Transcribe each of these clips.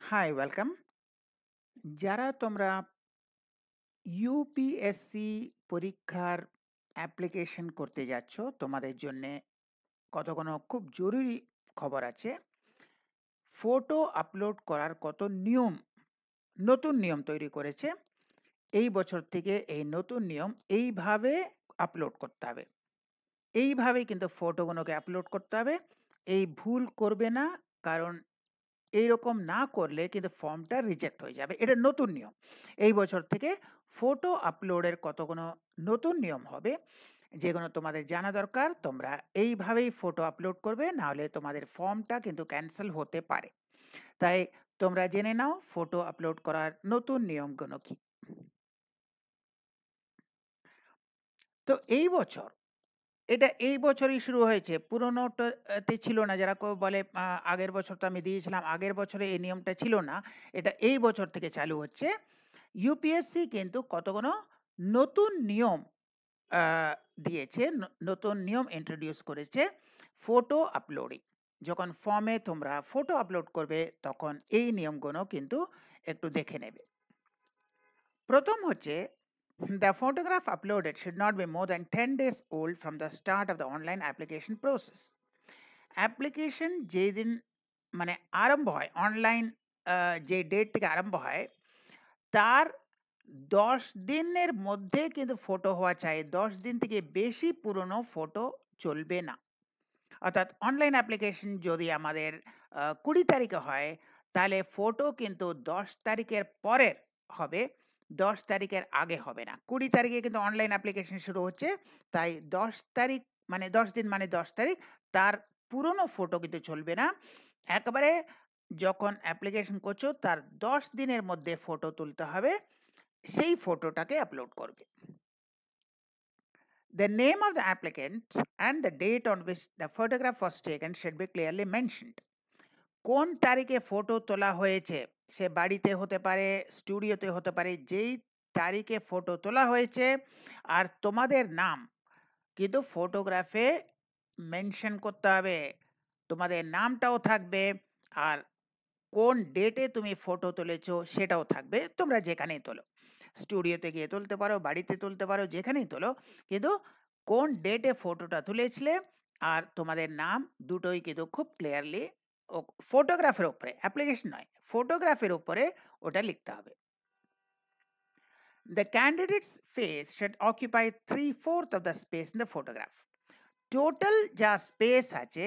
High, welcome. যারা তোমরা UPSC পরীক্ষার অ্যাপ্লিকেশন করতে যাচ্ছ, তোমাদের জন্যে কতগুলো খুব জরুরি খবর আছে। ফটো আপলোড করার কত নিয়ম, নতুন নিয়ম তৈরি করেছে। এই বছর থেকে এই নতুন নিয়ম এইভাবে আপলোড করতে হবে। এইভাবেই কিন্তু ফটোগুলোকে আপলোড করতে হবে। এই ভুল করবে না, কারণ এইরকম না করলে কিন্তু ফর্মটা রিজেক্ট হয়ে যাবে। এটা নতুন নিয়ম। এই বছর থেকে ফটো আপলোডের কতগুলো নতুন নিয়ম হবে, যেগুলো তোমাদের জানা দরকার। তোমরা এইভাবেই ফটো আপলোড করবে, নাহলে তোমাদের ফর্মটা কিন্তু ক্যান্সেল হতে পারে। তাই তোমরা জেনে নাও ফটো আপলোড করার নতুন নিয়মগুলো কি। তো এই বছর, এটা এই বছরই শুরু হয়েছে। পুরোনোটাতে ছিল না। যারা বলে আগের বছর তো আমি দিয়েছিলাম, আগের বছরে এই নিয়মটা ছিল না। এটা এই বছর থেকে চালু হচ্ছে। ইউপিএসসি কিন্তু কতগুলো নতুন নিয়ম আ দিয়েছে, নতুন নিয়ম ইন্ট্রোডিউস করেছে ফটো আপলোডিং। যখন ফর্মে তোমরা ফটো আপলোড করবে, তখন এই নিয়মগুলো কিন্তু একটু দেখে নেবে। প্রথম হচ্ছে, the photograph uploaded should not be more than 10 days old from the start of the online application process. Application যেদিন মানে আরম্ভ হয়, অনলাইন যে ডেট থেকে আরম্ভ হয়, তার ১০ দিনের মধ্যে কিন্তু ফটো হওয়া চাই। ১০ দিন থেকে বেশি পুরনো ফটো চলবে না। অর্থাৎ অনলাইন অ্যাপ্লিকেশন যদি আমাদের ২০ তারিখে হয়, তাহলে ফটো কিন্তু ১০ তারিখের পরের হবে, ১০ তারিখের আগে হবে না। ২০ তারিখে কিন্তু অনলাইন অ্যাপ্লিকেশন শুরু হচ্ছে, তাই ১০ তারিখ মানে ১০ দিন মানে ১০ তারিখ, তার পুরনো ফটো কিন্তু চলবে না। একেবারে যখন অ্যাপ্লিকেশন করছো, তার ১০ দিনের মধ্যে ফটো তুলতে হবে, সেই ফটোটাকে আপলোড করবে। The name of the applicant and the date on which the photograph was taken should be clearly mentioned. কোন তারিখে ফটো তোলা হয়েছে, সে বাড়িতে হতে পারে, স্টুডিওতে হতে পারে, যেই তারিখে ফটো তোলা হয়েছে আর তোমাদের নাম কিন্তু ফটোগ্রাফে মেনশন করতে হবে। তোমাদের নামটাও থাকবে, আর কোন ডেটে তুমি ফটো তুলেছো সেটাও থাকবে। তোমরা যেখানেই তোলো, স্টুডিওতে গিয়ে তুলতে পারো, বাড়িতে তুলতে পারো, যেখানেই তোলো, কিন্তু কোন ডেটে ফটোটা তুলেছিলে আর তোমাদের নাম দুটোই কিন্তু খুব ক্লিয়ারলি ফটোগ্রাফের উপরে, অ্যাপ্লিকেশন নয়, ফটোগ্রাফের উপরে ওটা লিখতে হবে। The candidate's face should occupy 3/4 of the space in the photograph. Total যা স্পেস আছে,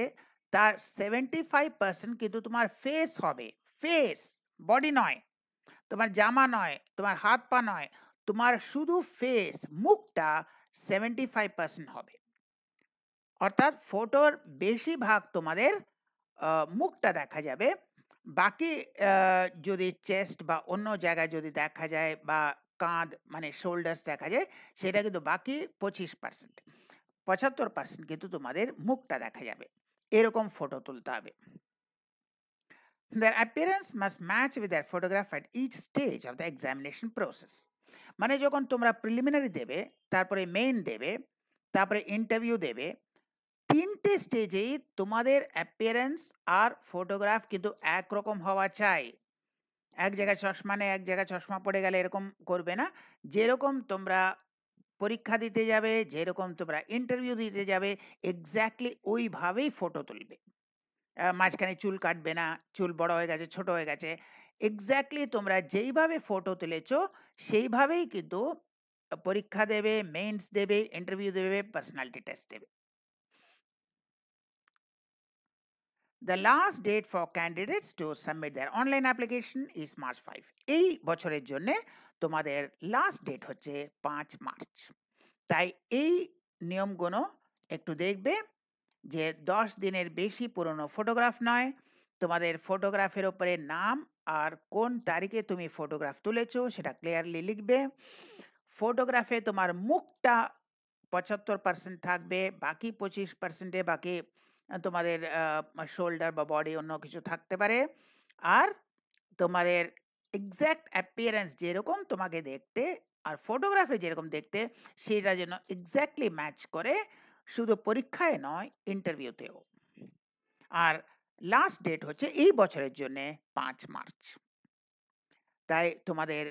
তার 75% কিন্তু তোমার ফেস হবে। ফেস, বডি নয়, তোমার জামা নয়, তোমার হাত পা নয়, তোমার শুধু ফেস, মুখটা 75% হবে। অর্থাৎ ফটোর বেশিরভাগ তোমাদের মুখটা দেখা যাবে। বাকি যদি চেস্ট বা অন্য জায়গায় যদি দেখা যায়, বা কাঁধ মানে শোল্ডার্স দেখা যায়, সেটা কিন্তু বাকি 25%। 75% কিন্তু তোমাদের মুখটা দেখা যাবে। এরকম ফটো তুলতে হবে। Their appearance must match with their photograph at each stage of the examination process. মানে যখন তোমরা প্রিলিমিনারি দেবে, তারপরে মেইন দেবে, তারপরে ইন্টারভিউ দেবে, ৩ টে স্টেজেই তোমাদের অ্যাপিয়ারেন্স আর ফটোগ্রাফ কিন্তু একরকম হওয়া চাই। এক জায়গায় চশমা নেই, এক জায়গায় চশমা পড়ে গেলে এরকম করবে না। যেরকম তোমরা পরীক্ষা দিতে যাবে, যেরকম তোমরা ইন্টারভিউ দিতে যাবে, এক্স্যাক্টলি ওইভাবেই ফটো তুলবে। মাঝখানে চুল কাটবে না, চুল বড় হয়ে গেছে, ছোট হয়ে গেছে। এক্স্যাক্টলি তোমরা যেইভাবে ফটো তুলেছো, সেইভাবেই কিন্তু পরীক্ষা দেবে, মেইনস দেবে, ইন্টারভিউ দেবে, পার্সোনালিটি টেস্ট দেবে। The last date for candidates to submit their online application is March 5. এই বছরের জন্যে তোমাদের লাস্ট ডেট হচ্ছে 5 মার্চ। তাই এই নিয়মগুলো একটু দেখবে, যে ১০ দিনের বেশি পুরনো ফটোগ্রাফ নয়, তোমাদের ফটোগ্রাফের উপরে নাম আর কোন তারিখে তুমি ফটোগ্রাফ তুলেছো সেটা ক্লিয়ারলি লিখবে। ফটোগ্রাফে তোমার মুখটা ৭৫% থাকবে, বাকি ২৫% বাকি তোমাদের শোল্ডার বা বডি অন্য কিছু থাকতে পারে। আর তোমাদের এক্সাক্ট অ্যাপিয়ারেন্স যেরকম তোমাকে দেখতে আর ফটোগ্রাফে যেরকম দেখতে, সেটা যেন এক্স্যাক্টলি ম্যাচ করে, শুধু পরীক্ষায় নয়, ইন্টারভিউতেও। আর লাস্ট ডেট হচ্ছে এই বছরের জন্যে ৫ মার্চ। তাই তোমাদের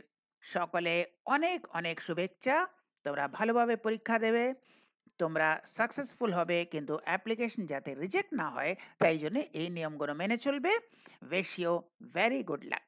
সকলে অনেক অনেক শুভেচ্ছা। তোমরা ভালোভাবে পরীক্ষা দেবে, তোমরা সাকসেসফুল হবে, কিন্তু অ্যাপ্লিকেশন যাতে রিজেক্ট না হয় তাই জন্য এই নিয়মগুলো মেনে চলবে। Wish you very good lakh.